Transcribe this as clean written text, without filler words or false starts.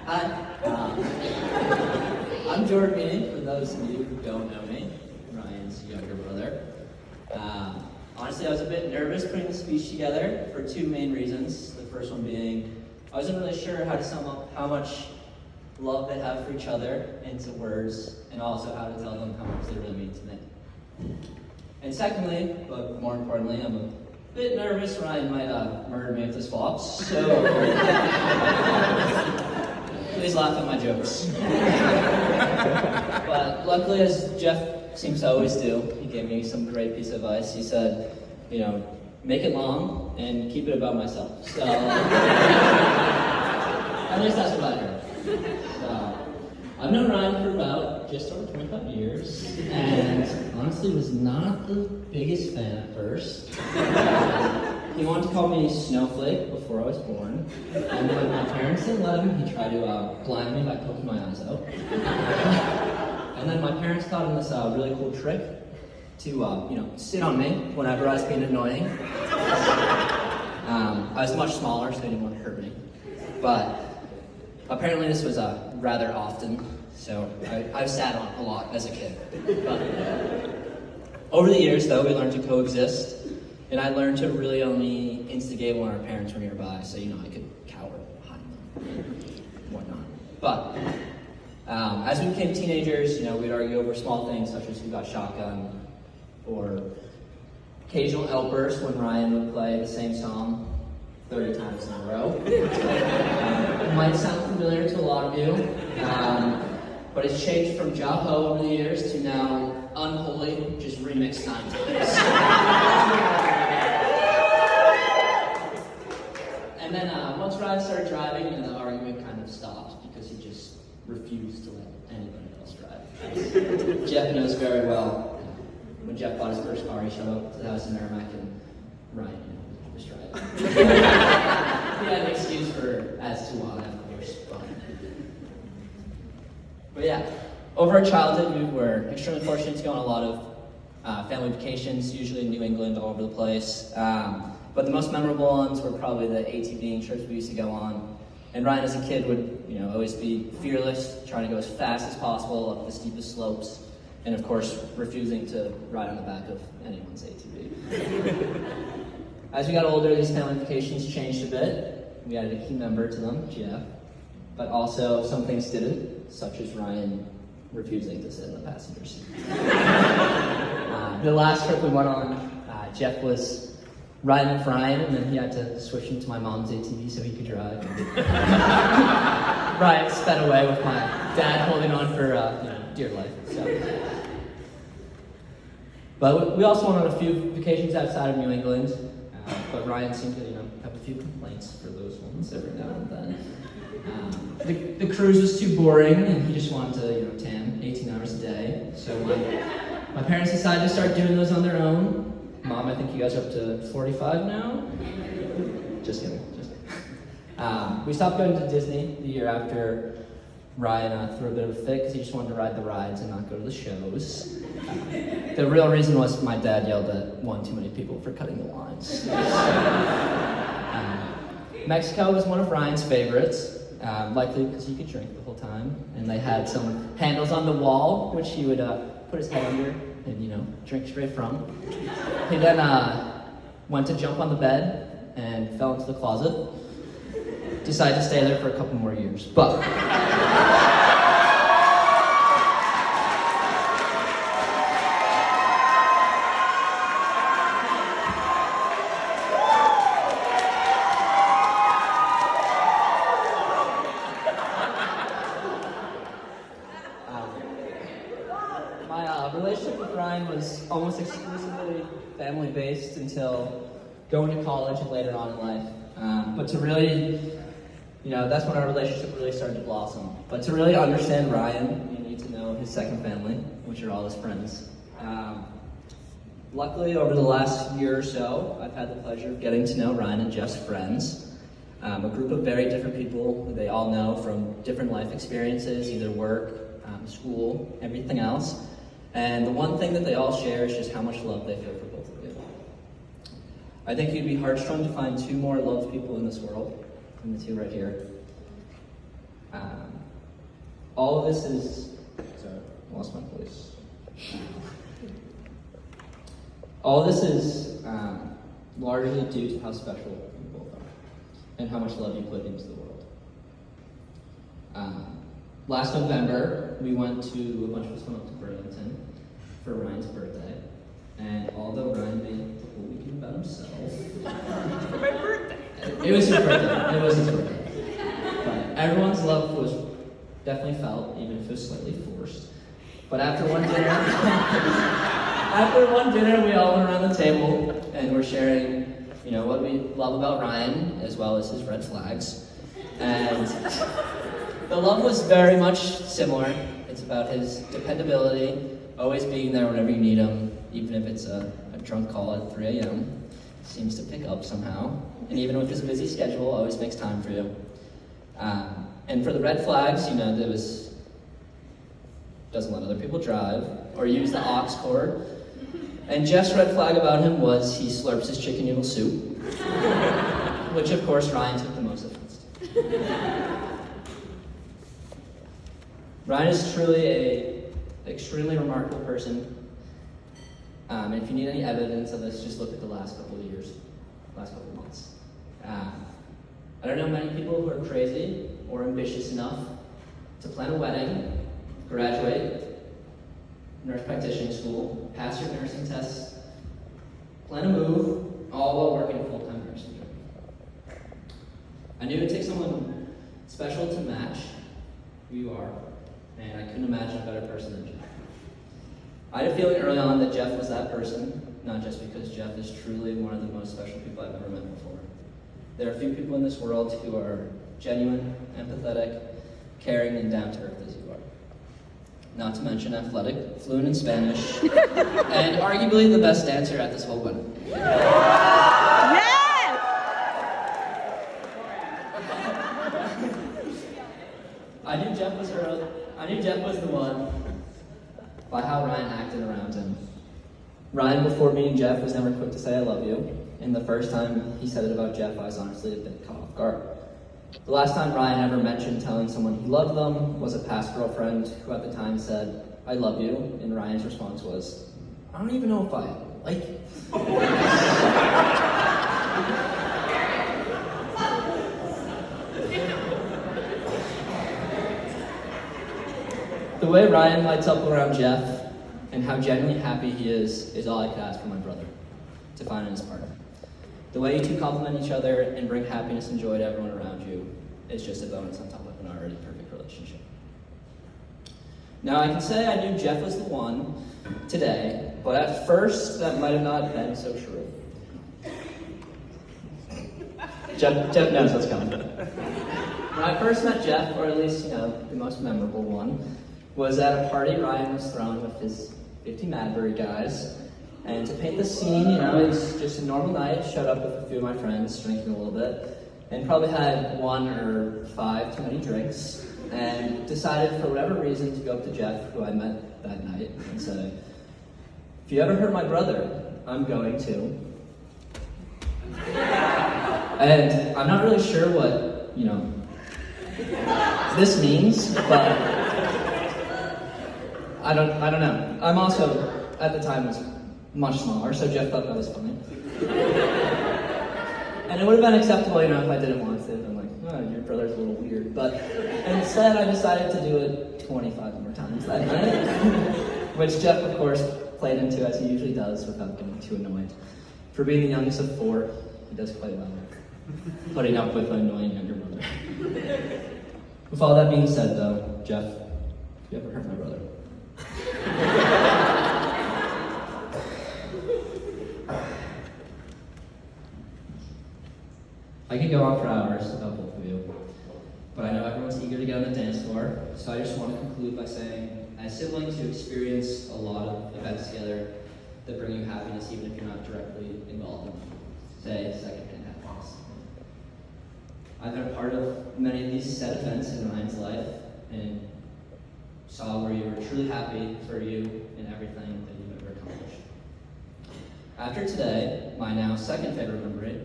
Hi, I'm Jordan Meany, for those of you who don't know me, Ryan's younger brother. Honestly, I was a bit nervous putting the speech together for two main reasons. The first one being, I wasn't really sure how to sum up how much love they have for each other into words, and also how to tell them how much they really mean to me. And secondly, but more importantly, I'm a bit nervous Ryan might murder me with his flops, so please laugh at my jokes. But luckily, as Jeff seems to always do, he gave me some great piece of advice. He said, make it long and keep it about myself. So, at least that's what I heard. So, I've known Ryan for about just over 25 years, and honestly was not the biggest fan at first. He wanted to call me Snowflake before I was born, and when my parents didn't let him, he tried to blind me by poking my eyes out. And then my parents taught him this really cool trick to, sit on me whenever I was being annoying. I was much smaller, so he didn't want to hurt me. But apparently this was rather often, so I was sat on a lot as a kid. But over the years, though, we learned to coexist, and I learned to really only instigate when our parents were nearby, so I could cower behind them and whatnot. But as we became teenagers, we'd argue over small things such as who got shotgun, or occasional outbursts when Ryan would play the same song 30 times in a row. It might sound familiar to a lot of you, but it's changed from Jaho over the years to now Unholy, just remixed 9 times. And then once Ryan started driving, the argument kind of stopped because he just refused to let anybody else drive. As Jeff knows very well, when Jeff bought his first car, he showed up to the house in Merrimack and Ryan, was driving. He had an excuse as to why, of course. But yeah, over our childhood, we were extremely fortunate to go on a lot of family vacations, usually in New England, all over the place. But the most memorable ones were probably the ATVing trips we used to go on. And Ryan, as a kid, would always be fearless, trying to go as fast as possible up the steepest slopes, and of course, refusing to ride on the back of anyone's ATV. As we got older, these family vacations changed a bit. We added a key member to them, Jeff, but also some things didn't, such as Ryan refusing to sit in the passenger seat. The last trip we went on, Jeff was riding with Ryan, and then he had to switch into my mom's ATV so he could drive. Ryan sped away with my dad holding on for dear life. So. But we also went on a few vacations outside of New England, but Ryan seemed to have a few complaints for those ones every now and then. The cruise was too boring, and he just wanted to tan 18 hours a day. So when my parents decided to start doing those on their own, Mom, I think you guys are up to 45 now? Just kidding. We stopped going to Disney the year after Ryan threw a bit of a fit because he just wanted to ride the rides and not go to the shows. The real reason was my dad yelled at one too many people for cutting the lines. Mexico was one of Ryan's favorites, likely because he could drink the whole time. And they had some handles on the wall, which he would put his head under and drink straight from. He then went to jump on the bed and fell into the closet. Decided to stay there for a couple more years, but my relationship with Ryan was almost exclusively family-based until going to college and later on in life. But to really, that's when our relationship really started to blossom. But to really understand Ryan, you need to know his second family, which are all his friends. Luckily, over the last year or so, I've had the pleasure of getting to know Ryan and Jeff's friends. A group of very different people who they all know from different life experiences, either work, school, everything else. And the one thing that they all share is just how much love they feel for both of you. I think you'd be hard-strung to find two more loved people in this world than the two right here. All of this is, sorry, I lost my place. All of this is largely due to how special you both are and how much love you put into the world. Last November, we went to, a bunch of us went up to Burlington for Ryan's birthday. And although Ryan made the whole weekend about himself. For my birthday! It was his birthday. It was his birthday. But everyone's love was definitely felt, even if it was slightly forced. But after one dinner, we all went around the table and we're sharing, what we love about Ryan, as well as his red flags. And the love was very much similar. It's about his dependability, always being there whenever you need him, even if it's a drunk call at 3 a.m. Seems to pick up somehow. And even with his busy schedule, always makes time for you. And for the red flags, there was, doesn't let other people drive, or use the aux cord. And Jeff's red flag about him was he slurps his chicken noodle soup, which of course Ryan took the most offense to. Ryan is truly an extremely remarkable person. And if you need any evidence of this, just look at the last couple of years, last couple of months. I don't know many people who are crazy or ambitious enough to plan a wedding, graduate, nurse practitioner school, pass your nursing tests, plan a move, all while working a full-time nursing job. I knew it would take someone special to match who you are, and I couldn't imagine a better person than Jeff. I had a feeling early on that Jeff was that person, not just because Jeff is truly one of the most special people I've ever met before. There are few people in this world who are genuine, empathetic, caring, and down-to-earth as you are. Not to mention athletic, fluent in Spanish, and arguably the best dancer at this whole wedding. Yes! I knew Jeff was the one by how Ryan acted around him. Ryan, before meeting Jeff, was never quick to say I love you, and the first time he said it about Jeff, I was honestly a bit caught off guard. The last time Ryan ever mentioned telling someone he loved them was a past girlfriend who at the time said, I love you, and Ryan's response was, I don't even know if I like you. The way Ryan lights up around Jeff and how genuinely happy he is all I could ask for my brother to find in his partner. The way you two complement each other and bring happiness and joy to everyone around you is just a bonus on top of an already perfect relationship. Now I can say I knew Jeff was the one today, but at first that might have not been so true. Jeff knows what's coming. When I first met Jeff, or at least, the most memorable one, was at a party Ryan was throwing with his 50 Madbury guys. And to paint the scene, it's just a normal night. Showed up with a few of my friends, drinking a little bit, and probably had 1 or 5 too many drinks, and decided for whatever reason to go up to Jeff, who I met that night, and say, if you ever hurt my brother, I'm going to. And I'm not really sure what, this means, but I don't know. I'm also, at the time, was much smaller, so Jeff thought that was funny. And it would have been acceptable, if I didn't want to. I'm like, oh, your brother's a little weird. But instead, I decided to do it 25 more times that night, which Jeff, of course, played into, as he usually does, without getting too annoyed. For being the youngest of 4, he does quite well, putting up with an annoying younger brother. With all that being said, though, Jeff, if you ever hurt my brother, I could go on for hours about both of you, but I know everyone's eager to get on the dance floor, so I just want to conclude by saying, as siblings, you experience a lot of events together that bring you happiness, even if you're not directly involved in them. Say, secondhand happiness. I've been a part of many of these sad events in Ryan's life, and saw where you were truly happy for you in everything that you've ever accomplished. After today, my now second favorite memory